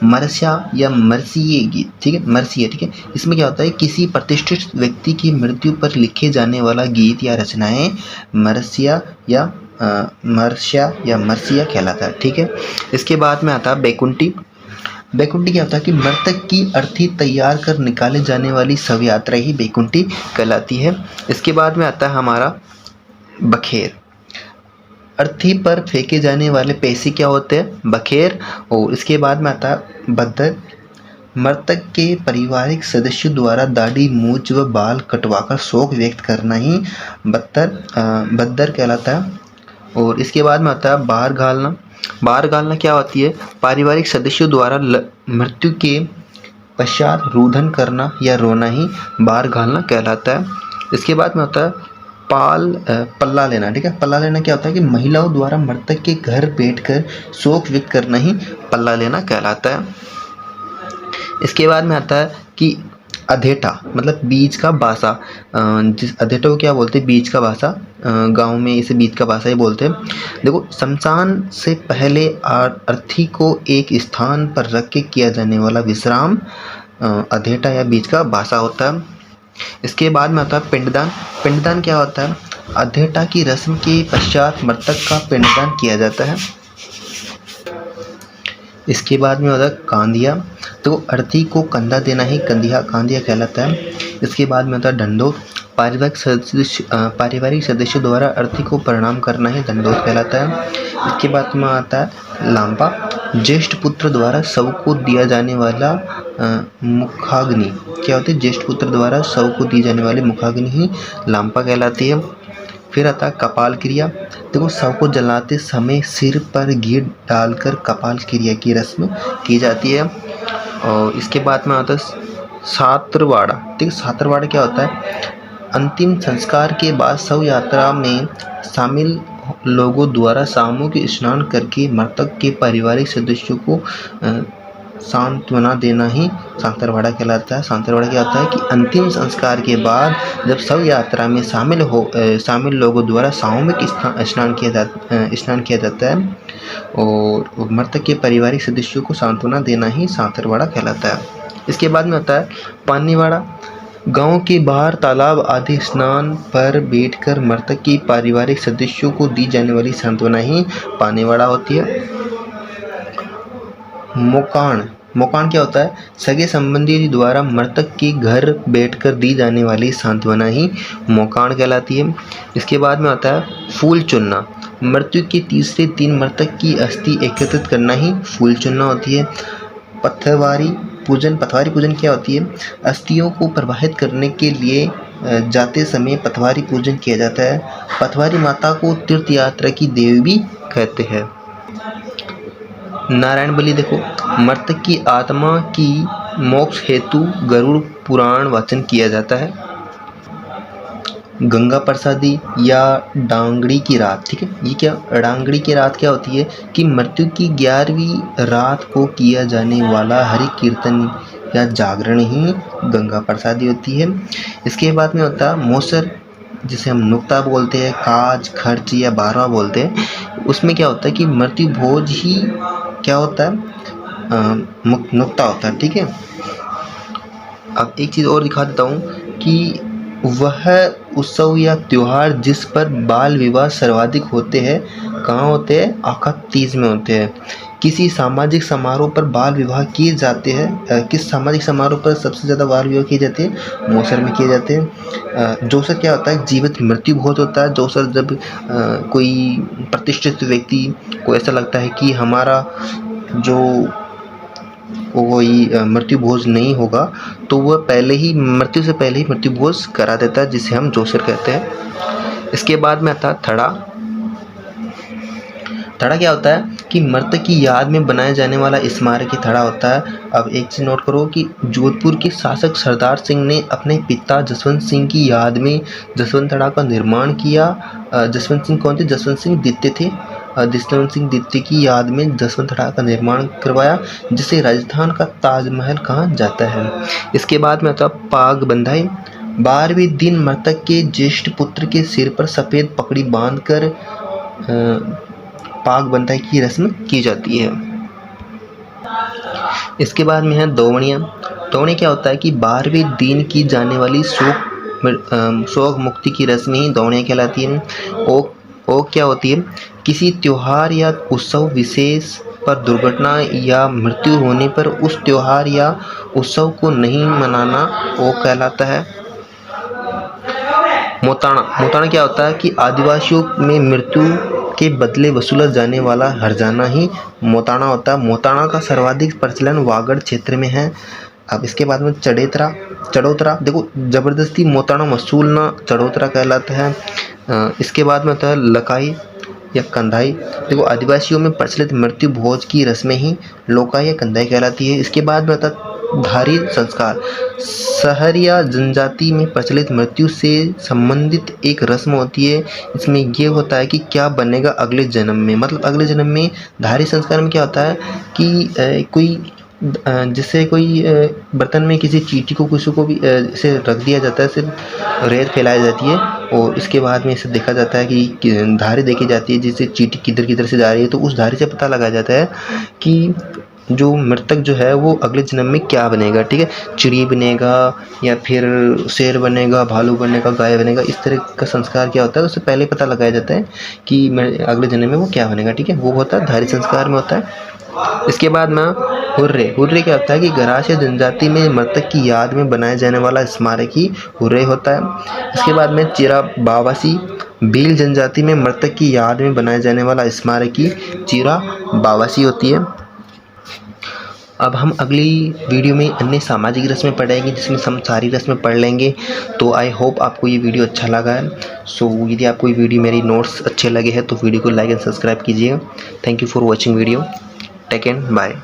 मरस्या या मरसिए गीत, ठीक है, मरसिया, ठीक है। इसमें क्या होता है, किसी प्रतिष्ठित व्यक्ति की मृत्यु पर लिखे जाने वाला गीत या रचनाएं मरसिया या मरसिया कहलाता है, ठीक है। इसके बाद में आता है बैकुंठी। बैकुंठी क्या होता है कि मृतक की अर्थी तैयार कर निकाले जाने वाली शव यात्रा ही बैकुंठी कहलाती है। इसके बाद में आता है हमारा बखेर। अर्थी पर फेंके जाने वाले पैसे क्या होते हैं, बखेर। और इसके बाद में आता है बद्दर। मृतक के पारिवारिक सदस्यों द्वारा दाढ़ी, मूंछ व बाल कटवाकर शोक व्यक्त करना ही बद्दर कहलाता है। और इसके बाद में आता है बाहर घालना। बाहर घालना क्या होती है, पारिवारिक सदस्यों द्वारा मृत्यु के पश्चात रुदन करना या रोना ही बाहर घालना कहलाता है। इसके बाद में होता है पल्ला लेना, ठीक है। पल्ला लेना क्या होता है कि महिलाओं द्वारा मृतक के घर बैठकर शोक व्यक्त करना ही पल्ला लेना कहलाता है। इसके बाद में आता है कि अधेटा, मतलब बीज का बासा। जिस अधेटा को क्या बोलते हैं, बीज का बासा। गांव में इसे बीज का बासा ही बोलते हैं। देखो, शमशान से पहले अर्थी को एक स्थान पर रख के किया जाने वाला विश्राम अधेटा या बीज का बासा होता है। इसके बाद में आता है पिंडदान। पिंडदान क्या होता है, अधेटा की रस्म के पश्चात मृतक का पिंडदान किया जाता है। इसके बाद में होता है कांदिया। तो अर्थी को कंधा देना ही कांदिया कहलाता है। इसके बाद में होता है ढंढोत। पारिवारिक सदस्यों द्वारा अर्थी को प्रणाम करना ही दंडोत कहलाता है। इसके बाद में आता है लांपा। ज्येष्ठ पुत्र द्वारा शव को दिया जाने वाला मुखाग्नि क्या होती है, ज्येष्ठ पुत्र द्वारा शव को दी जाने वाली मुखाग्नि ही लांपा कहलाती है। फिर आता है कपाल क्रिया। देखो, शव को जलाते समय सिर पर घी डालकर कपाल क्रिया की रस्म की जाती है। और इसके बाद में आता है सात्रवाड़ा। ठीक है, सात्रवाड़ा क्या होता है, अंतिम संस्कार के बाद शव यात्रा में शामिल लोगों द्वारा सामूहिक स्नान करके मृतक के पारिवारिक सदस्यों को सांत्वना देना ही सांतरवाड़ा कहलाता है। सांतरवाड़ा क्या होता है कि अंतिम संस्कार के बाद जब शव यात्रा में शामिल लोगों द्वारा सामूहिक स्नान किया जाता है और मृतक के पारिवारिक सदस्यों को सांत्वना देना ही सांतरवाड़ा कहलाता है। इसके बाद में होता है पानीवाड़ा। गांव के बाहर तालाब आदि स्नान पर बैठकर मृतक के पारिवारिक सदस्यों को दी जाने वाली सांत्वना ही पानीवाड़ा होती है। मोकाण क्या होता है, सगे संबंधी द्वारा मृतक के घर बैठकर दी जाने वाली सांत्वना ही मोकाण कहलाती है। इसके बाद में आता है फूल चुनना। मृत्यु के तीसरे दिन मृतक की अस्थि एकत्रित करना ही फूल चुनना होती है। पथवारी पूजन क्या होती है, अस्थियों को प्रवाहित करने के लिए जाते समय पथवारी पूजन किया जाता है। पथवारी माता को तीर्थ यात्रा की देवी भी कहते हैं। नारायण बलि। देखो, मृतक की आत्मा की मोक्ष हेतु गरुड़ पुराण वाचन किया जाता है। गंगा प्रसादी या डांगड़ी की रात। ठीक है, ये क्या डांगड़ी की रात क्या होती है कि मृत्यु की 11वीं रात को किया जाने वाला हरि कीर्तन या जागरण ही गंगा प्रसादी होती है। इसके बाद में होता है मोसर, जिसे हम नुक्ता बोलते हैं, काज, खर्च या बारवा बोलते हैं। उसमें क्या होता है कि मृत्यु भोज ही क्या होता है, नुक्ता होता है। ठीक है, अब एक चीज़ और दिखा देता हूँ कि वह उत्सव या त्योहार जिस पर बाल विवाह सर्वाधिक होते हैं कहाँ होते हैं, आखत तीज में होते हैं। किसी सामाजिक समारोह पर बाल विवाह किए जाते हैं। किस सामाजिक समारोह पर सबसे ज़्यादा बाल विवाह किए जाते हैं, मौसर में किए जाते हैं। जोसर क्या होता है, जीवित मृत्यु बहुत होता है। जोसर जब कोई प्रतिष्ठित व्यक्ति को ऐसा लगता है कि हमारा जो कोई मृत्यु भोज नहीं होगा तो वह मृत्यु से पहले ही मृत्यु भोज करा देता है, जिसे हम जोसर कहते हैं। इसके बाद में आता है थड़ा। थड़ा क्या होता है कि मृतक की याद में बनाया जाने वाला स्मारक ही थड़ा होता है। अब एक चीज़ नोट करो कि जोधपुर के शासक सरदार सिंह ने अपने पिता जसवंत सिंह की याद में जसवंत थड़ा का निर्माण किया। जसवंत सिंह कौन थे, जसवंत सिंह द्वितीय थे। जसवंत सिंह द्वितीय की याद में जसवंत थड़ा का निर्माण करवाया, जिसे राजस्थान का ताजमहल कहा जाता है। इसके बाद में आता पाग बंधाई। 12वें दिन मृतक के ज्येष्ठ पुत्र के सिर पर सफ़ेद पगड़ी बांधकर पाग बंधाई की रस्म की जाती है। इसके बाद में है दौवणिया। दौवणिया क्या होता है कि 12वें दिन की जाने वाली शोक मुक्ति की रस्म ही दौवणिया कहलाती है। ओक क्या होती है, किसी त्योहार या उत्सव विशेष पर दुर्घटना या मृत्यु होने पर उस त्योहार या उत्सव को नहीं मनाना ओक कहलाता है। मोताणा। मोताणा क्या होता है कि आदिवासियों में मृत्यु के बदले वसूला जाने वाला हर्जाना ही मोताणा होता है। मोताणा का सर्वाधिक प्रचलन वागड़ क्षेत्र में है। अब इसके बाद में चढ़ोतरा। देखो जबरदस्ती मोताणा वसूलना चढ़ोतरा कहलाता है। इसके बाद में होता है लकाई या कंधाई। देखो आदिवासियों में प्रचलित मृत्यु भोज की रस्में ही लोकाई या कंधाई कहलाती है। इसके बाद में होता है धारी संस्कार। सहरिया जनजाति में प्रचलित मृत्यु से संबंधित एक रस्म होती है। इसमें ये होता है कि क्या बनेगा अगले जन्म में, मतलब अगले जन्म में धारी संस्कार में क्या होता है कि कोई जिससे कोई बर्तन में किसी चींटी को किसी को भी इसे रख दिया जाता है, सिर्फ रेत फैलाई जाती है और इसके बाद में इसे देखा जाता है कि धारी देखी जाती है जिससे चींटी किधर किधर से जा रही है, तो उस धारी से पता लगाया जाता है कि जो मृतक जो है वो अगले जन्म में क्या बनेगा। ठीक है, चिड़ी बनेगा या फिर शेर बनेगा, भालू बनेगा, गाय बनेगा। इस तरह का संस्कार क्या होता है, उससे पहले पता लगाया जाता है कि अगले जन्म में वो क्या बनेगा। ठीक है, वो होता है धारी संस्कार में होता है। इसके बाद में हुर्रे क्या होता है कि गरासिया जनजाति में मृतक की याद में बनाए जाने वाला स्मारक ही हुर्रे होता है। इसके बाद में चिरा बावासी। भील जनजाति में मृतक की याद में बनाए जाने वाला स्मारक ही चिरा बावासी होती है। अब हम अगली वीडियो में अन्य सामाजिक रस्में पढ़ेंगे जिसमें हम सारी रस्में पढ़ लेंगे। तो आई होप आपको ये वीडियो अच्छा लगा है। सो यदि आपको ये वीडियो मेरी नोट्स अच्छे लगे हैं तो वीडियो को लाइक एंड सब्सक्राइब कीजिएगा। Thank you for watching video. Take and bye.